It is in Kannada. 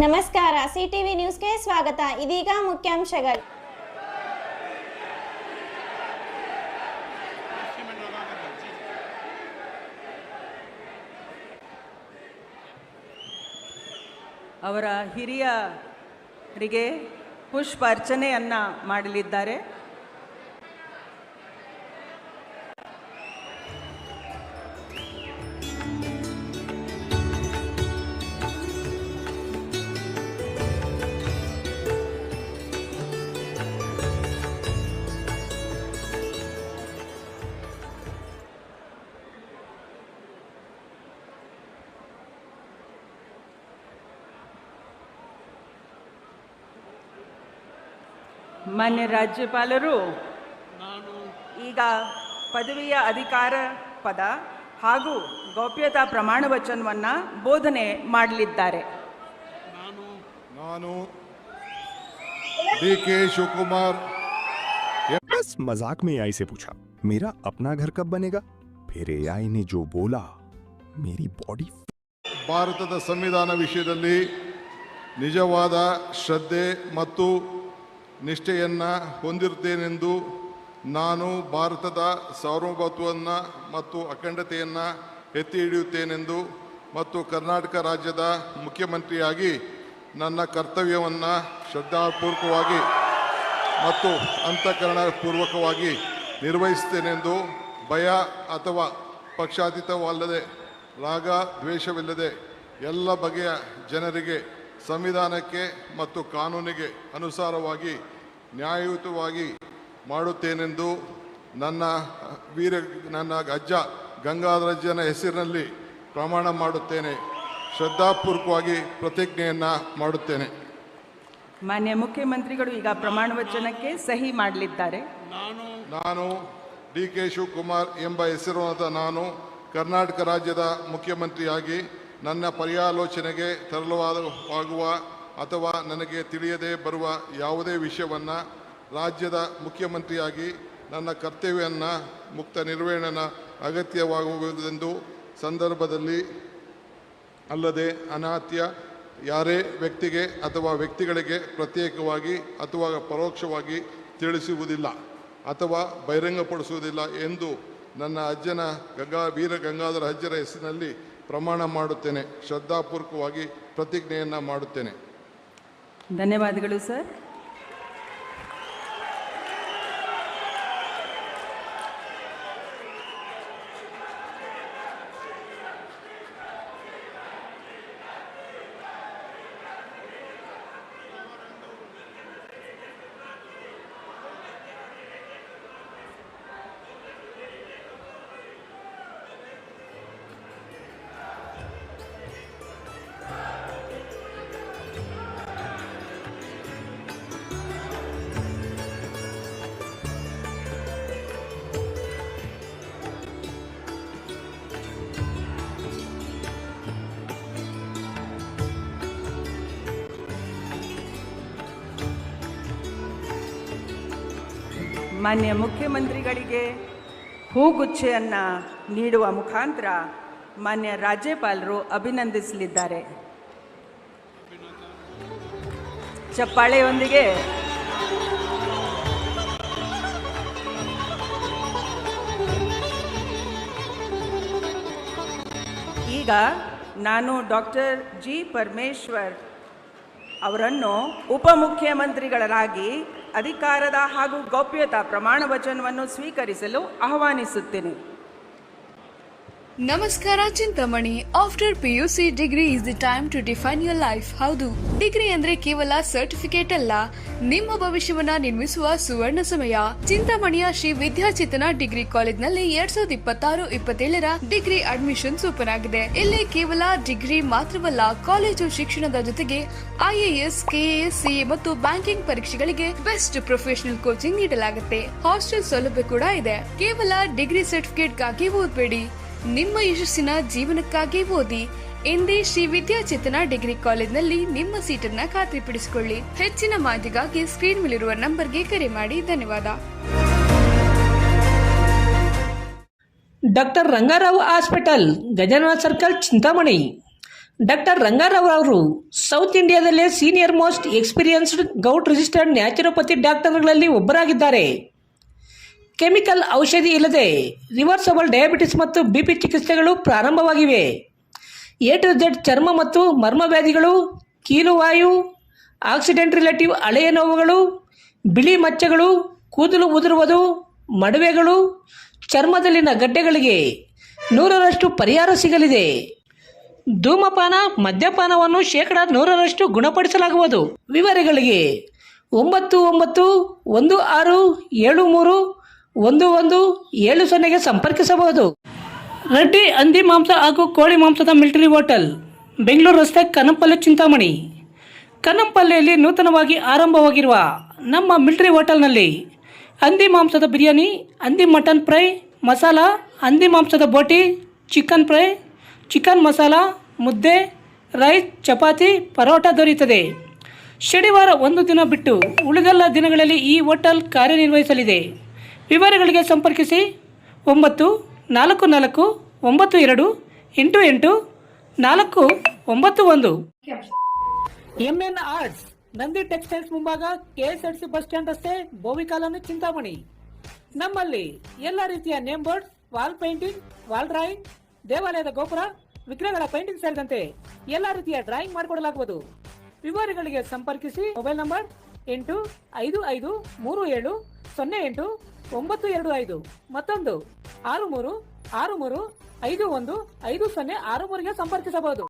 ನಮಸ್ಕಾರ, ಸಿಟಿವಿ ನ್ಯೂಸ್ಗೆ ಸ್ವಾಗತ. ಇದೀಗ ಮುಖ್ಯಾಂಶಗಳು. ಅವರ ಹಿರಿಯರಿಗೆ ಪುಷ್ಪ ಅರ್ಚನೆಯನ್ನು ಮಾಡಲಿದ್ದಾರೆ. ಮಾನ್ಯ ರಾಜ್ಯಪಾಲರು ಈಗ ಪದವಿಯ ಅಧಿಕಾರ ಪದ ಹಾಗೂ ಗೌಪ್ಯತಾ ಪ್ರಮಾಣ ವಚನವನ್ನು ಬೋಧನೆ ಮಾಡಲಿದ್ದಾರೆ. ನಾನು डी.के. शिवकुमार. बस मजाक में एआई से पूछा, मेरा अपना घर कब बनेगा? फिर एआई ने जो बोला, मेरी बॉडी. ಭಾರತದ ಸಂವಿಧಾನ ವಿಷಯದಲ್ಲಿ ನಿಜವಾದ ಶ್ರದ್ಧೆ ಮತ್ತು ನಿಷ್ಠೆಯನ್ನು ಹೊಂದಿರುತ್ತೇನೆಂದು ನಾನು ಭಾರತದ ಸಾರ್ವಭೌಮತ್ವವನ್ನು ಮತ್ತು ಅಖಂಡತೆಯನ್ನು ಎತ್ತಿ ಹಿಡಿಯುತ್ತೇನೆಂದು ಮತ್ತು ಕರ್ನಾಟಕ ರಾಜ್ಯದ ಮುಖ್ಯಮಂತ್ರಿಯಾಗಿ ನನ್ನ ಕರ್ತವ್ಯವನ್ನು ಶ್ರದ್ಧಾಪೂರ್ವಕವಾಗಿ ಮತ್ತು ಅಂತಃಕರಣಪೂರ್ವಕವಾಗಿ ನಿರ್ವಹಿಸುತ್ತೇನೆಂದು ಭಯ ಅಥವಾ ಪಕ್ಷಾತೀತವಲ್ಲದೆ ರಾಗ ದ್ವೇಷವಿಲ್ಲದೆ ಎಲ್ಲ ಬಗೆಯ ಜನರಿಗೆ ಸಂವಿಧಾನಕ್ಕೆ ಮತ್ತು ಕಾನೂನಿಗೆ ಅನುಸಾರವಾಗಿ ನ್ಯಾಯಯುತವಾಗಿ ಮಾಡುತ್ತೇನೆಂದು ನನ್ನ ಅಜ್ಜ ಗಂಗಾಧರಜ್ಜನ ಹೆಸರಿನಲ್ಲಿ ಪ್ರಮಾಣ ಮಾಡುತ್ತೇನೆ. ಶ್ರದ್ಧಾಪೂರ್ವಕವಾಗಿ ಪ್ರತಿಜ್ಞೆಯನ್ನು ಮಾಡುತ್ತೇನೆ. ಮಾನ್ಯ ಮುಖ್ಯಮಂತ್ರಿಗಳು ಈಗ ಪ್ರಮಾಣ ವಚನಕ್ಕೆ ಸಹಿ ಮಾಡಲಿದ್ದಾರೆ. ನಾನು ಡಿ.ಕೆ. ಶಿವಕುಮಾರ್ ಎಂಬ ಹೆಸರಿನ ನಾನು ಕರ್ನಾಟಕ ರಾಜ್ಯದ ಮುಖ್ಯಮಂತ್ರಿಯಾಗಿ ನನ್ನ ಪರ್ಯಾಲೋಚನೆಗೆ ತರಲಾಗುವ ಅಥವಾ ನನಗೆ ತಿಳಿಯದೇ ಬರುವ ಯಾವುದೇ ವಿಷಯವನ್ನು ರಾಜ್ಯದ ಮುಖ್ಯಮಂತ್ರಿಯಾಗಿ ನನ್ನ ಕರ್ತವ್ಯವನ್ನು ಮುಕ್ತ ನಿರ್ವಹಣೆಯ ಅಗತ್ಯವಾಗುವುದೆಂದು ಸಂದರ್ಭದಲ್ಲಿ ಅಲ್ಲದೆ ಅನಾತ್ಯ ಯಾರೇ ವ್ಯಕ್ತಿಗೆ ಅಥವಾ ವ್ಯಕ್ತಿಗಳಿಗೆ ಪ್ರತ್ಯೇಕವಾಗಿ ಅಥವಾ ಪರೋಕ್ಷವಾಗಿ ತಿಳಿಸುವುದಿಲ್ಲ ಅಥವಾ ಬಹಿರಂಗಪಡಿಸುವುದಿಲ್ಲ ಎಂದು ನನ್ನ ಅಜ್ಜನ ವೀರ ಗಂಗಾಧರ ಅಜ್ಜರ ಹೆಸರಿನಲ್ಲಿ ಪ್ರಮಾಣ ಮಾಡುತ್ತೇನೆ. ಶ್ರದ್ಧಾಪೂರ್ವಕವಾಗಿ ಪ್ರತಿಜ್ಞೆಯನ್ನು ಮಾಡುತ್ತೇನೆ. ಧನ್ಯವಾದಗಳು ಸರ್. ಮಾನ್ಯ ಮುಖ್ಯಮಂತ್ರಿಗಳಿಗೆ ಹೂಗುಚ್ಛೆಯನ್ನು ನೀಡುವ ಮುಖಾಂತರ ಮಾನ್ಯ ರಾಜ್ಯಪಾಲರು ಅಭಿನಂದಿಸಲಿದ್ದಾರೆ. ಚಪ್ಪಾಳೆಯೊಂದಿಗೆ ಈಗ ನಾನು ಡಾಕ್ಟರ್ ಜಿ. ಪರಮೇಶ್ವರ್ ಅವರನ್ನು ಉಪಮುಖ್ಯಮಂತ್ರಿಗಳಾಗಿ ಅಧಿಕಾರದ ಹಾಗೂ ಗೌಪ್ಯತಾ ಪ್ರಮಾಣ ವಚನವನ್ನು ಸ್ವೀಕರಿಸಲು ಆಹ್ವಾನಿಸುತ್ತೇನೆ. ನಮಸ್ಕಾರ Chintamani. After PUC degree is the time to define your life. ಹೌದು, ಡಿಗ್ರಿ ಅಂದ್ರೆ ಕೇವಲ ಸರ್ಟಿಫಿಕೇಟ್ ಅಲ್ಲ, ನಿಮ್ಮ ಭವಿಷ್ಯವನ್ನ ನಿರ್ಮಿಸುವ ಸುವರ್ಣ ಸಮಯ. ಚಿಂತಾಮಣಿಯ ಶ್ರೀ ವಿದ್ಯಾಚೇತನ ಡಿಗ್ರಿ ಕಾಲೇಜ್ನಲ್ಲಿ 2026-27 ಡಿಗ್ರಿ ಅಡ್ಮಿಷನ್ಸ್ ಓಪನ್ ಆಗಿದೆ. ಇಲ್ಲಿ ಕೇವಲ ಡಿಗ್ರಿ ಮಾತ್ರವಲ್ಲ, ಕಾಲೇಜು ಶಿಕ್ಷಣದ ಜೊತೆಗೆ IAS, KAS, CA ಮತ್ತು ಬ್ಯಾಂಕಿಂಗ್ ಪರೀಕ್ಷೆಗಳಿಗೆ ಬೆಸ್ಟ್ ಪ್ರೊಫೆಷನಲ್ ಕೋಚಿಂಗ್ ನೀಡಲಾಗುತ್ತೆ. ಹಾಸ್ಟೆಲ್ ಸೌಲಭ್ಯ ಕೂಡ ಇದೆ. ಕೇವಲ ಡಿಗ್ರಿ ಸರ್ಟಿಫಿಕೇಟ್ಗಾಗಿ ಓದಬೇಡಿ, ನಿಮ್ಮ ಯಶಸ್ಸಿನ ಜೀವನಕ್ಕಾಗಿ ಓದಿ. ಎಂದೇ ಶ್ರೀ ವಿದ್ಯಾಚೇತನ ಡಿಗ್ರಿ ಕಾಲೇಜ್ನಲ್ಲಿ ನಿಮ್ಮ ಸೀಟನ್ನ ಖಾತ್ರಿಪಡಿಸಿಕೊಳ್ಳಿ. ಹೆಚ್ಚಿನ ಮಾಹಿತಿಗಾಗಿ ಸ್ಕ್ರೀನ್ ಮೇಲಿರುವ ನಂಬರ್ಗೆ ಕರೆ ಮಾಡಿ. ಧನ್ಯವಾದ. Doctor Rangarao hospital, Gajanana circle, Chintamani. Doctor Rangarao ಅವರು ಸೌತ್ ಇಂಡಿಯಾದಲ್ಲೇ senior most experienced gout registered naturopathy ಡಾಕ್ಟರ್ಗಳಲ್ಲಿ ಒಬ್ಬರಾಗಿದ್ದಾರೆ. ಕೆಮಿಕಲ್ ಔಷಧಿ ಇಲ್ಲದೆ ರಿವರ್ಸಬಲ್ ಡಯಾಬಿಟಿಸ್ ಮತ್ತು ಬಿಪಿ ಚಿಕಿತ್ಸೆಗಳು ಪ್ರಾರಂಭವಾಗಿವೆ. ಎ ಟು ಝೆಡ್ ಚರ್ಮ ಮತ್ತು ಮರ್ಮ ವ್ಯಾಧಿಗಳು, ಕೀಲುವಾಯು, ಆಕ್ಸಿಡೆಂಟ್ ರಿಲೇಟಿವ್ ಹಳೆಯ ನೋವುಗಳು, ಬಿಳಿ ಮಚ್ಚಗಳು, ಕೂದಲು ಉದುರುವುದು, ಮಡುವೆಗಳು, ಚರ್ಮದಲ್ಲಿನ ಗಡ್ಡೆಗಳಿಗೆ 100% ಪರಿಹಾರ ಸಿಗಲಿದೆ. ಧೂಮಪಾನ ಮದ್ಯಪಾನವನ್ನು 100% ಗುಣಪಡಿಸಲಾಗುವುದು. ವಿವರಗಳಿಗೆ 9916731170ಗೆ ಸಂಪರ್ಕಿಸಬಹುದು. ರೆಡ್ಡಿ ಹಂದಿ ಮಾಂಸ ಹಾಗೂ ಕೋಳಿ ಮಾಂಸದ ಮಿಲಿಟರಿ ಹೋಟೆಲ್, ಬೆಂಗಳೂರು ರಸ್ತೆ, ಕನ್ನಂಪಲ್ಲಿ, ಚಿಂತಾಮಣಿ. ಕನ್ನಂಪಲ್ಲಿಯಲ್ಲಿ ನೂತನವಾಗಿ ಆರಂಭವಾಗಿರುವ ನಮ್ಮ ಮಿಲಿಟರಿ ಹೋಟೆಲ್ನಲ್ಲಿ ಹಂದಿ ಮಾಂಸದ ಬಿರಿಯಾನಿ, ಹಂದಿ ಮಟನ್ ಫ್ರೈ, ಮಸಾಲ, ಹಂದಿ ಮಾಂಸದ ಬೋಟಿ, ಚಿಕನ್ ಫ್ರೈ, ಚಿಕನ್ ಮಸಾಲ, ಮುದ್ದೆ, ರೈಸ್, ಚಪಾತಿ, ಪರೋಟ ದೊರೆಯುತ್ತದೆ. ಶನಿವಾರ ಒಂದು ದಿನ ಬಿಟ್ಟು ಉಳಿದೆಲ್ಲ ದಿನಗಳಲ್ಲಿ ಈ ಹೋಟೆಲ್ ಕಾರ್ಯನಿರ್ವಹಿಸಲಿದೆ. ವಿವರಗಳಿಗೆ ಸಂಪರ್ಕಿಸಿ 9492888491. ಎಂಎನ್ ಆರ್ಟ್ಸ್, ನಂದಿ ಟೆಕ್ಸ್ಟೈಲ್ಸ್ ಮುಂಭಾಗ, ಕೆಎಸ್ಆರ್ಟಿಸಿ ಬಸ್ ಸ್ಟ್ಯಾಂಡ್ ರಸ್ತೆ, ಬೋವಿ ಕಾಲೋನಿ, ಚಿಂತಾಮಣಿ. ನಮ್ಮಲ್ಲಿ ಎಲ್ಲ ರೀತಿಯ name board, wall painting, wall drawing, ದೇವಾಲಯದ ಗೋಪುರ, ವಿಗ್ರಹಗಳ ಪೇಂಟಿಂಗ್ ಸೇರಿದಂತೆ ಎಲ್ಲ ರೀತಿಯ ಡ್ರಾಯಿಂಗ್ ಮಾಡಿಕೊಡಲಾಗುವುದು. ವಿವರಗಳಿಗೆ ಸಂಪರ್ಕಿಸಿ. ಮೊಬೈಲ್ ನಂಬರ್ 8553708925, ಮತ್ತೊಂದು 6363515063ಗೆ ಸಂಪರ್ಕಿಸಬಹುದು.